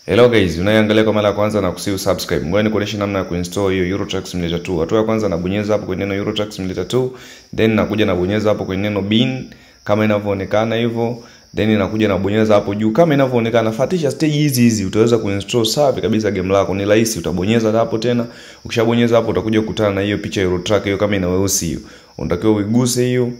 Hello guys, unaangalia kwa mara ya kwanza na kusiu subscribe. Ngoja nikuoneshe namna ya kuinstall hiyo Euro Truck Simulator 2. Hatua ya kwanza nabonyeza hapo kwenye neno Euro Truck Simulator 2, then nakuja nabonyeza hapo kwenye neno bin kama inavyoonekana hivyo, then nakuja nabonyeza hapo juu kama inavyoonekana. Fuatisha stage hizi utaweza kuinstall safi kabisa game lako. Ni rahisi, utabonyeza hapo tena. Ukishabonyeza hapo utakuja kukutana na hiyo picha Euro Truck hiyo kama ina weusi hiyo. Unatakiwa uiguse hiyo.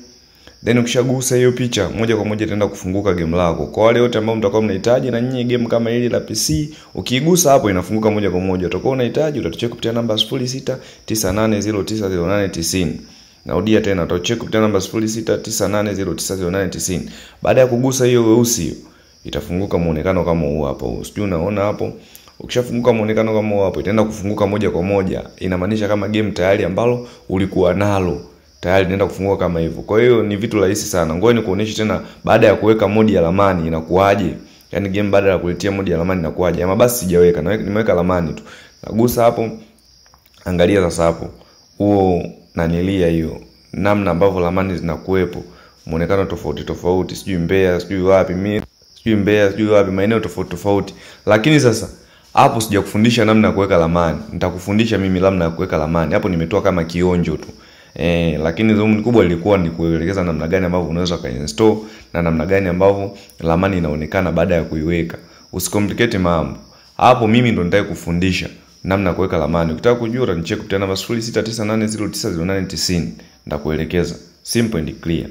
Then ukishagusa hiyo picha moja kwa moja itaenda kufunguka game lako. Kwa wale wote ambao mtakuwa mnahitaji na nyinyi game kama hili la PC, ukiigusa hapo inafunguka moja kwa moja. Utakuwa unahitaji utatucheck kupitia namba 0698090890. Narudia tena, utatucheck kupitia namba 0698090890. Baada ya kugusa hiyo weusi itafunguka muonekano kama huu hapo. Sijui unaona hapo. Ukishafunguka muonekano kama huu hapo itaenda kufunguka moja kwa moja. Inamaanisha kama game tayari ambalo ulikuwa nalo tayari inaenda kufunguka kama hivyo. Kwa hiyo ni vitu rahisi sana. Ngoja nikuoneshe tena baada ya kuweka modi ya ramani inakuaje. Yaani game baada ya kuletea modi ya ramani inakuaje. Ama basi sijaweka, nimeweka ramani tu. Nagusa hapo. Angalia sasa hapo. Huo nanilia hiyo namna ambavyo ramani zinakuepo. Muonekano tofauti tofauti, sijui Mbeya, sijui wapi mimi, sijui Mbeya, sijui wapi, maeneo tofauti tofauti. Lakini sasa hapo sijakufundisha namna ya kuweka ramani. Nitakufundisha mimi namna ya kuweka ramani. Hapo nimetoa kama kionjo tu. Lakini dhumuni kubwa lilikuwa ni kuelekeza namna gani ambavyo unaweza kainstall na namna gani ambavyo ramani inaonekana baada ya kuiweka. Usicomplicate mambo. Hapo mimi ndo nitaye kufundisha namna ya kuweka ramani. Ukitaka kujua utanicheck kupitia namba 0698090890. Nitakuelekeza. Simple and clear.